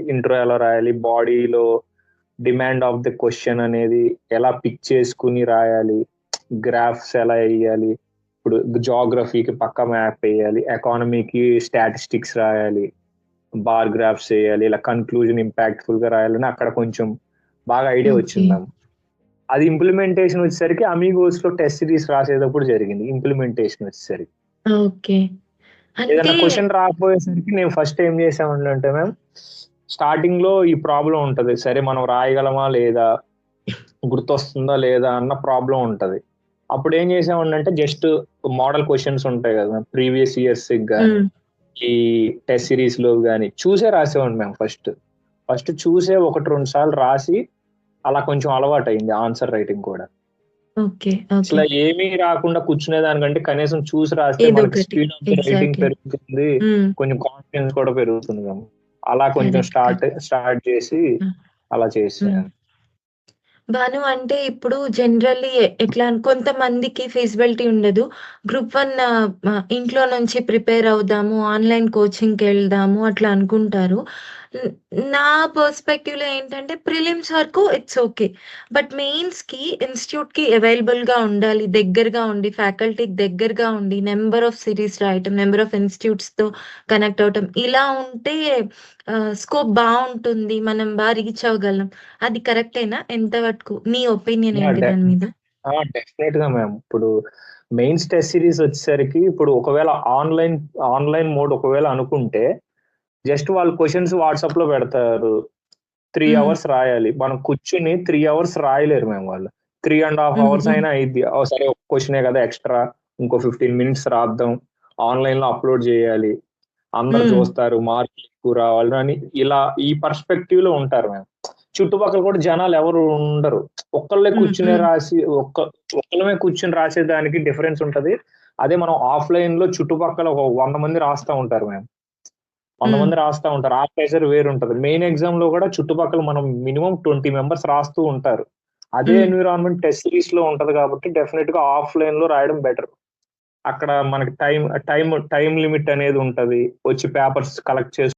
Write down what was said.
Intro ఎలా రాయాలి, బాడీలో డిమాండ్ ఆఫ్ ది క్వశ్చన్ అనేది ఎలా పిక్ చేసుకుని రాయాలి, గ్రాఫ్స్ ఎలా వేయాలి, ఇప్పుడు జాగ్రఫీకి పక్క మ్యాప్ వేయాలి, ఎకానమీకి స్టాటిస్టిక్స్ రాయాలి, బార్ గ్రాఫ్స్ వేయాలి, ఇలా కన్క్లూజన్ ఇంపాక్ట్ఫుల్ గా రాయాలని అక్కడ కొంచెం బాగా ఐడియా వచ్చింది మ్యామ్. అది ఇంప్లిమెంటేషన్ వచ్చేసరికి అమీగోస్ లో టెస్ట్ సిరీస్ రాసేటప్పుడు జరిగింది. ఇంప్లిమెంటేషన్ వచ్చేసరికి ఓకే. ఏదైనా అంటే క్వశ్చన్ రాకపోయేసరికి నేను ఫస్ట్ ఏం చేసామంటే మ్యామ్, స్టార్టింగ్ లో ఈ ప్రాబ్లం ఉంటది. సరే మనం రాయగలమా లేదా, గుర్తొస్తుందా లేదా అన్న ప్రాబ్లం ఉంటది. అప్పుడు ఏం చేసామంటే జస్ట్ మోడల్ క్వశ్చన్స్ ఉంటాయి కదా మ్యామ్, ప్రీవియస్ ఇయర్స్ కానీ ఈ టెస్ట్ సిరీస్ లో కానీ చూసే రాసేవాడిని మ్యామ్. ఫస్ట్ చూసే 1-2 సార్లు రాసి అలా కొంచెం అలవాటు అయింది ఆన్సర్ రైటింగ్ కూడా. ఓకే. అసలు ఓకే. ఏమీ రాకుండా కూర్చునే దానికంటే కనీసం చూసి రాస్తే ఏదో మనకి ఒకటి. Speed of the writing exactly. పెరుగుతుంది, హ్మ్. కొంచెం కాన్ఫిడెన్స్ కూడా పెరుగుతుంది మ్యామ్. అలా కొంచెం కరెక్ట్. స్టార్ట్ చేసి హ్మ్. అలా హ్మ్. చేసాను. భాను అంటే ఇప్పుడు జనరల్లీ ఎట్లా కొంతమందికి ఫీజిబిలిటీ ఉండదు. గ్రూప్ 1 ఇంట్లో నుంచి ప్రిపేర్ అవుదాము, ఆన్‌లైన్ కోచింగ్‌కెళ్దాము అట్లా అనుకుంటారు. న్ నా పర్స్‌పెక్టివ్‌లో ఏంటంటే ప్రిలిమ్స్ వరకు ఇట్స్ ఓకే. బట్ మెయిన్స్‌కి ఇన్‌స్టిట్యూట్‌కి అవైలబుల్‌గా ఉండాలి. దగ్గరగా ఉండి, ఫ్యాకల్టీకి దగ్గరగా ఉండి, నంబర్ ఆఫ్ సిరీస్ రాయటం, నంబర్ ఆఫ్ ఇన్‌స్టిట్యూట్స్‌తో కనెక్ట్ అవ్వటం. ఇలా ఉంటే స్కోప్ బావుంటుంది. మనం రీచ్ అవ్వగలం. అది కరెక్టేనా? ఎంత వరకు నీ ఒపీనియన్ యాహ్! ఏంటి దాని మీద? డెఫినెట్ గా మ్యామ్. ఇప్పుడు మెయిన్స్ టెస్ట్ సిరీస్ వచ్చేసరికి ఇప్పుడు ఒకవేళ ఆన్లైన్ మోడ్ ఒకవేళ అనుకుంటే జస్ట్ వాళ్ళు క్వశ్చన్స్ వాట్సాప్ లో పెడతారు. 3 హ్మ్. అవర్స్ రాయాలి. మనం కూర్చొని 3 అవర్స్ రాయలేరు మ్యామ్ వాళ్ళు. 3½ హ్మ్. అవర్స్ హ్మ్. అయినా అయిద్ది. సరే ఒక క్వశ్చనే కదా ఎక్స్‌ట్రా ఇంకో 15 మినిట్స్ రాద్దాం. ఆన్‌లైన్‌లో అప్‌లోడ్ చేయాలి. అందరూ హ్మ్. చూస్తారు. మార్కులు ఎక్కువ రావాలి అని ఇలా ఈ పర్స్పెక్టివ్‌లో ఉంటారు మ్యామ్. చుట్టుపక్కల కూడా జనాలు ఎవరు ఉండరు. ఒక్కళ్ళే హ్మ్. కూర్చుని హ్మ్. రాసి ఒక్కళ్ళమే కూర్చొని రాసేదానికి డిఫరెన్స్ ఉంటది. అదే మనం ఆఫ్‌లైన్‌లో చుట్టుపక్కల ఒక 100 మంది రాస్తా ఉంటారు మ్యామ్. 100 హ్మ్. మంది రాస్తా ఉంటారు. ఆ ప్రెషర్ వేరుంటది. మెయిన్ ఎగ్జామ్‌లో కూడా చుట్టుపక్కల మనం మినిమమ్ 20 మెంబర్స్ రాస్తూ ఉంటారు. అదే హ్మ్. ఎన్విరాన్మెంట్ టెస్ట్ సిరీస్‌లో ఉంటది కాబట్టి డెఫినిట్‌గా ఆఫ్‌లైన్‌లో రాయడం బెటర్. అక్కడ మనకి టైమ్ లిమిట్ అనేది ఉంటది. వచ్చి పేపర్స్ కలెక్ట్ చేసి